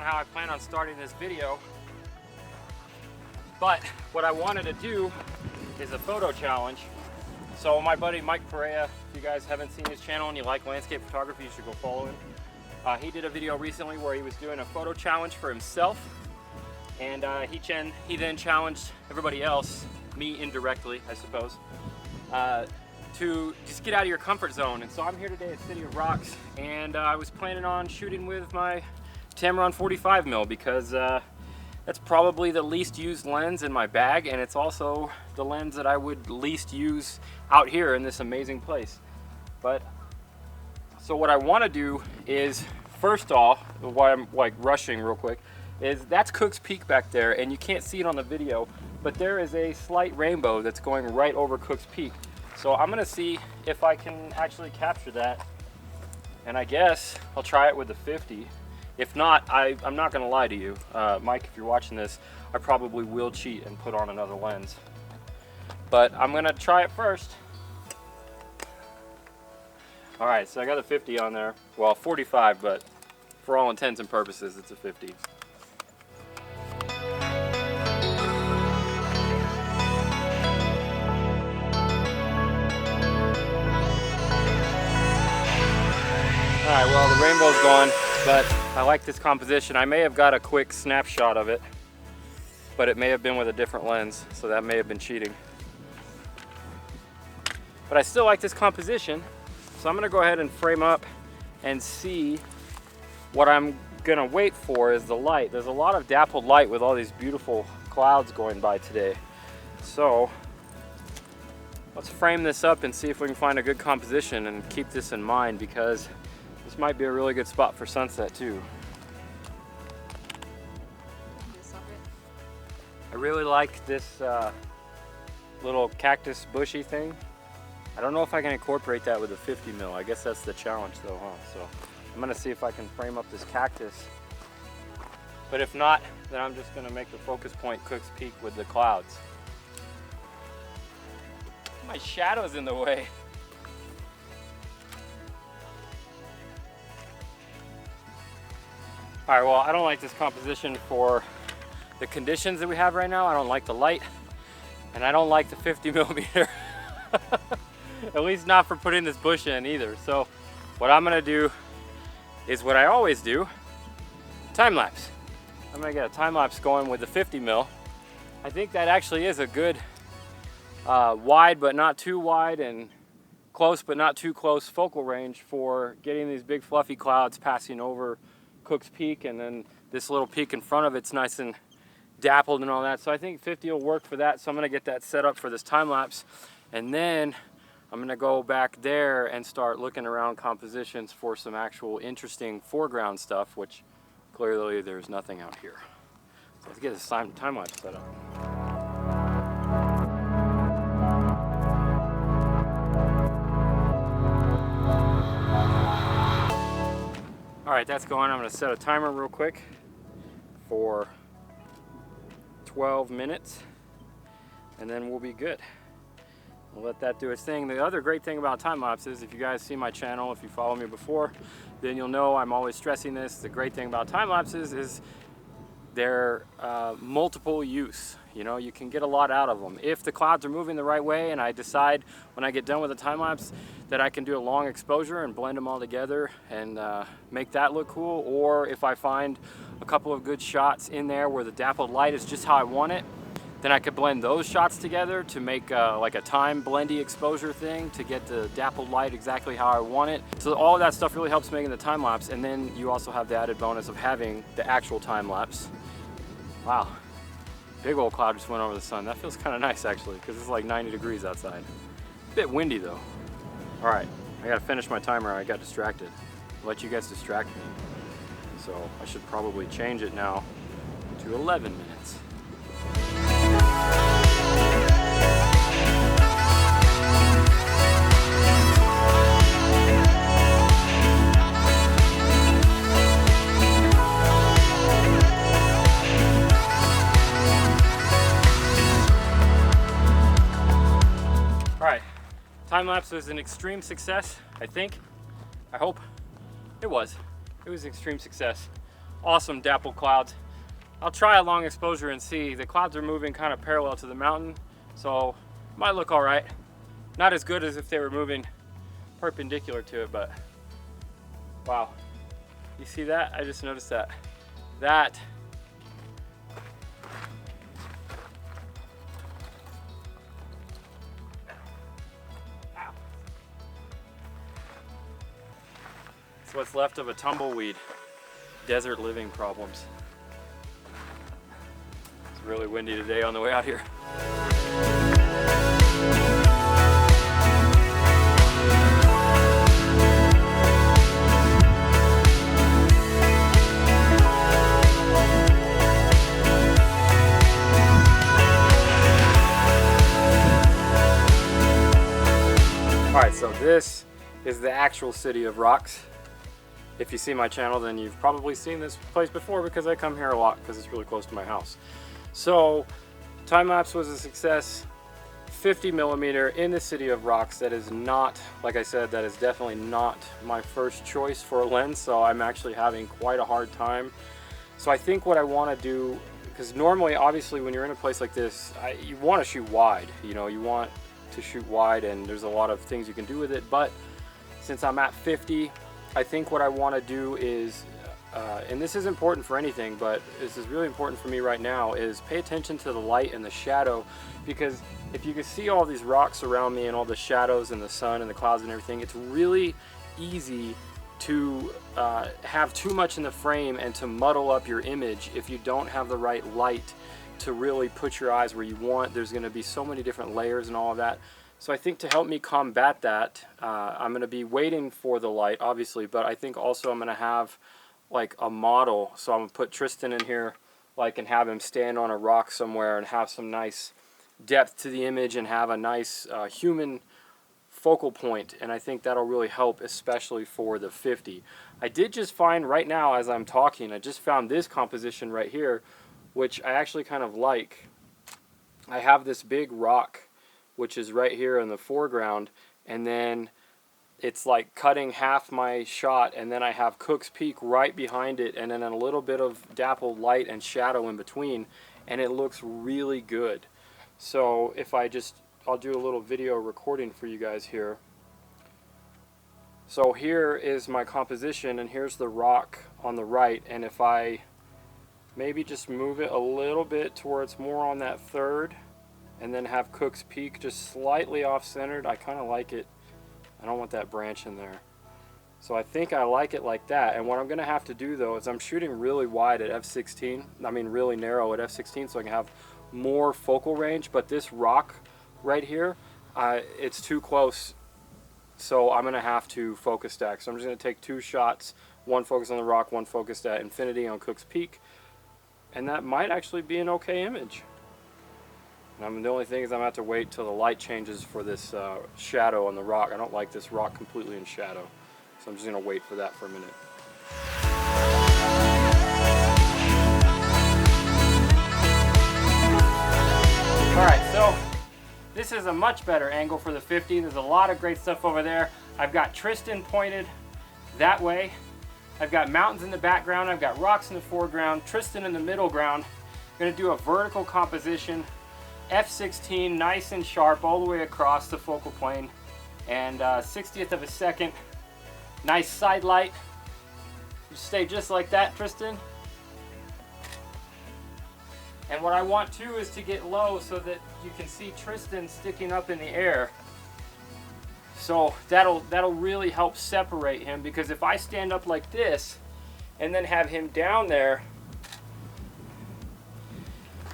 not how I plan on starting this video. But what I wanted to do is a photo challenge. So my buddy Mike Perea, if you guys haven't seen his channel and you like landscape photography, you should go follow him. He did a video recently where he was doing a photo challenge for himself, and he then challenged everybody else, me indirectly, I suppose, to just get out of your comfort zone. And so I'm here today at City of Rocks, and I was planning on shooting with my Tamron 45mm because that's probably the least used lens in my bag, and it's also the lens that I would least use out here in this amazing place. So what I want to do is, first off, why I'm like rushing real quick, is that's Cook's Peak back there, and you can't see it on the video, but there is a slight rainbow that's going right over Cook's Peak. So I'm gonna see if I can actually capture that, and I guess I'll try it with the 50. If not, I'm not gonna lie to you, Mike, if you're watching this, I probably will cheat and put on another lens. But I'm gonna try it first. All right, so I got a 50 on there. Well, 45, but for all intents and purposes, it's a 50. All right, well, the rainbow's gone, but I like this composition. I may have got a quick snapshot of it, but it may have been with a different lens, so that may have been cheating. But I still like this composition, so I'm gonna go ahead and frame up and see. What I'm gonna wait for is the light. There's a lot of dappled light with all these beautiful clouds going by today. So let's frame this up and see if we can find a good composition and keep this in mind, because this might be a really good spot for sunset too. I really like this little cactus bushy thing. I don't know if I can incorporate that with a 50mm. I guess that's the challenge though, huh? So I'm gonna see if I can frame up this cactus. But if not, then I'm just gonna make the focus point Cook's Peak with the clouds. My shadow's in the way. All right, well, I don't like this composition for the conditions that we have right now. I don't like the light, and I don't like the 50mm. At least not for putting this bush in either. So what I'm gonna do is what I always do, time lapse. I'm gonna get a time lapse going with the 50mm. I think that actually is a good wide but not too wide, and close but not too close focal range for getting these big fluffy clouds passing over Cook's Peak, and then this little peak in front of it's nice and dappled and all that. So I think 50 will work for that. So I'm gonna get that set up for this time lapse, and then I'm gonna go back there and start looking around compositions for some actual interesting foreground stuff, which clearly there's nothing out here. So let's get this time lapse set up. All right, that's going. I'm gonna set a timer real quick for 12 minutes, and then we'll be good. We'll let that do its thing. The other great thing about time lapses, if you guys see my channel, if you follow me before, then you'll know I'm always stressing this. The great thing about time lapses is they're multiple use. You know, you can get a lot out of them. If the clouds are moving the right way, and I decide when I get done with the time lapse that I can do a long exposure and blend them all together and make that look cool, or if I find a couple of good shots in there where the dappled light is just how I want it, then I could blend those shots together to make like a time blendy exposure thing to get the dappled light exactly how I want it. So all of that stuff really helps making the time lapse, and then you also have the added bonus of having the actual time lapse. Wow, big old cloud just went over the sun. That feels kind of nice actually, because it's like 90 degrees outside. A bit windy though. All right, I gotta finish my timer. I got distracted. I'll let you guys distract me. So I should probably change it now to 11 minutes. All right, time lapse was an extreme success, I think. I hope it was. It was an extreme success. awesome dappled clouds. I'll try a long exposure and see. The clouds are moving kind of parallel to the mountain, so might look all right. Not as good as if they were moving perpendicular to it, but wow. You see that? I just noticed that. That's what's left of a tumbleweed. Desert living problems. It's really windy today on the way out here. Alright, so this is the actual city of rocks. If you see my channel, then you've probably seen this place before because I come here a lot because it's really close to my house. So, time-lapse was a success. 50mm in the city of rocks. That is not, like I said, that is definitely not my first choice for a lens, so I'm actually having quite a hard time. So I think what I want to do, because normally, obviously, when you're in a place like this, you want to shoot wide. You know, you want to shoot wide, and there's a lot of things you can do with it, but since I'm at 50, I think what I want to do is, and this is important for anything, but this is really important for me right now, is pay attention to the light and the shadow, because if you can see all these rocks around me and all the shadows and the sun and the clouds and everything, it's really easy to have too much in the frame and to muddle up your image if you don't have the right light to really put your eyes where you want. There's going to be so many different layers and all of that. So I think to help me combat that, I'm going to be waiting for the light, obviously, but I think also I'm going to have like a model. So I'm going to put Tristan in here, like, and have him stand on a rock somewhere and have some nice depth to the image and have a nice human focal point. And I think that'll really help, especially for the 50. I did just find right now as I'm talking, I just found this composition right here, which I actually kind of like. I have this big rock, which is right here in the foreground, and then it's like cutting half my shot, and then I have Cook's Peak right behind it, and then a little bit of dappled light and shadow in between, and it looks really good. So if I'll do a little video recording for you guys here. So here is my composition, and here's the rock on the right, and if I maybe just move it a little bit towards more on that third, and then have Cook's Peak just slightly off-centered. I kind of like it. I don't want that branch in there. So I think I like it like that. And what I'm going to have to do, though, is I'm shooting really wide at f/16. I mean really narrow at f/16, so I can have more focal range. But this rock right here, it's too close. So I'm going to have to focus stack. So I'm just going to take 2 shots. One focused on the rock, one focused at infinity on Cook's Peak. And that might actually be an okay image. The only thing is I'm going to have to wait till the light changes for this shadow on the rock. I don't like this rock completely in shadow. So I'm just going to wait for that for a minute. Alright, so this is a much better angle for the 50. There's a lot of great stuff over there. I've got Tristan pointed that way. I've got mountains in the background. I've got rocks in the foreground. Tristan in the middle ground. I'm going to do a vertical composition. f/16, nice and sharp all the way across the focal plane, and 60th of a second, nice side light. You stay just like that, Tristan. And what I want too is to get low so that you can see Tristan sticking up in the air. So that'll really help separate him, because if I stand up like this and then have him down there,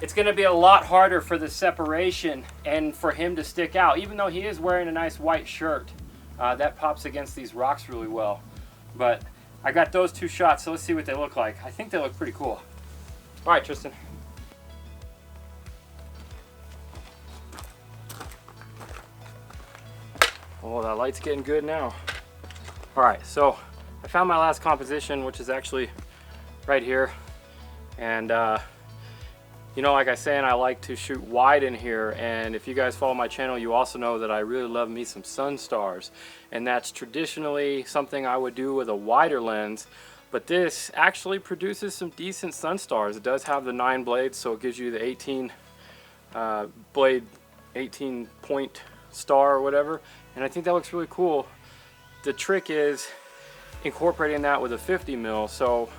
it's going to be a lot harder for the separation and for him to stick out. Even though he is wearing a nice white shirt, that pops against these rocks really well. But I got those 2 shots, so let's see what they look like. I think they look pretty cool. All right, Tristan. Oh, that light's getting good now. All right, so I found my last composition, which is actually right here. And you know, like I say, and I like to shoot wide in here, and if you guys follow my channel, you also know that I really love me some sun stars, and that's traditionally something I would do with a wider lens, But this actually produces some decent sun stars. It does have the 9 blades, so it gives you the 18 blade, 18 point star or whatever, and I think that looks really cool. The trick is incorporating that with a 50 mil. So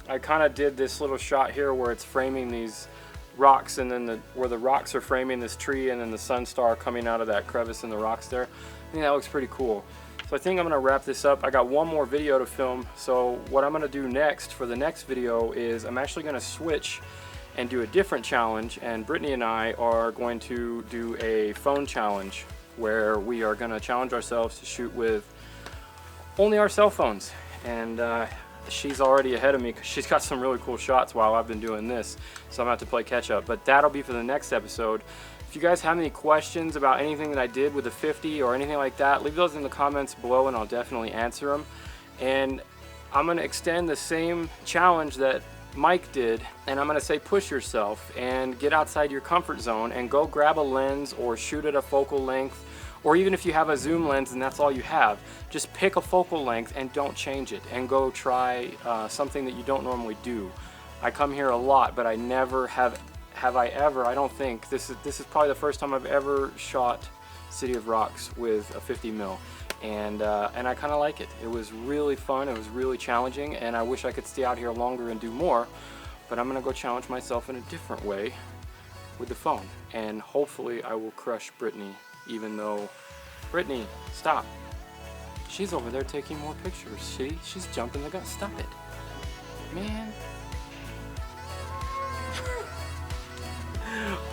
I kind of did this little shot here where it's framing these rocks, and then where the rocks are framing this tree, and then the sun star coming out of that crevice in the rocks there. I think that looks pretty cool. So I think I'm gonna wrap this up. I got one more video to film, so what I'm gonna do next for the next video is I'm actually gonna switch and do a different challenge, and Brittany and I are going to do a phone challenge where we are gonna challenge ourselves to shoot with only our cell phones. And she's already ahead of me because she's got some really cool shots while I've been doing this, so I'm gonna have to play catch up. But that'll be for the next episode. If you guys have any questions about anything that I did with the 50 or anything like that, leave those in the comments below and I'll definitely answer them. And I'm gonna extend the same challenge that Mike did, and I'm gonna say push yourself and get outside your comfort zone and go grab a lens or shoot at a focal length, or even if you have a zoom lens and that's all you have, just pick a focal length and don't change it, and go try something that you don't normally do. I come here a lot, but I never have I ever, I don't think, this is probably the first time I've ever shot City of Rocks with a 50 mil. And I kind of like it. It was really fun, it was really challenging, and I wish I could stay out here longer and do more, but I'm gonna go challenge myself in a different way with the phone, and hopefully I will crush Brittany, even though, Brittany, stop. She's over there taking more pictures. See, she's jumping the gun. Stop it, man.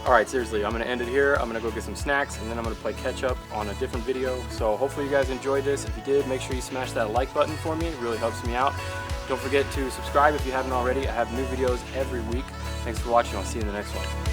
Alright, seriously, I'm going to end it here. I'm going to go get some snacks, and then I'm going to play catch up on a different video. So hopefully you guys enjoyed this. If you did, make sure you smash that like button for me. It really helps me out. Don't forget to subscribe if you haven't already. I have new videos every week. Thanks for watching. I'll see you in the next one.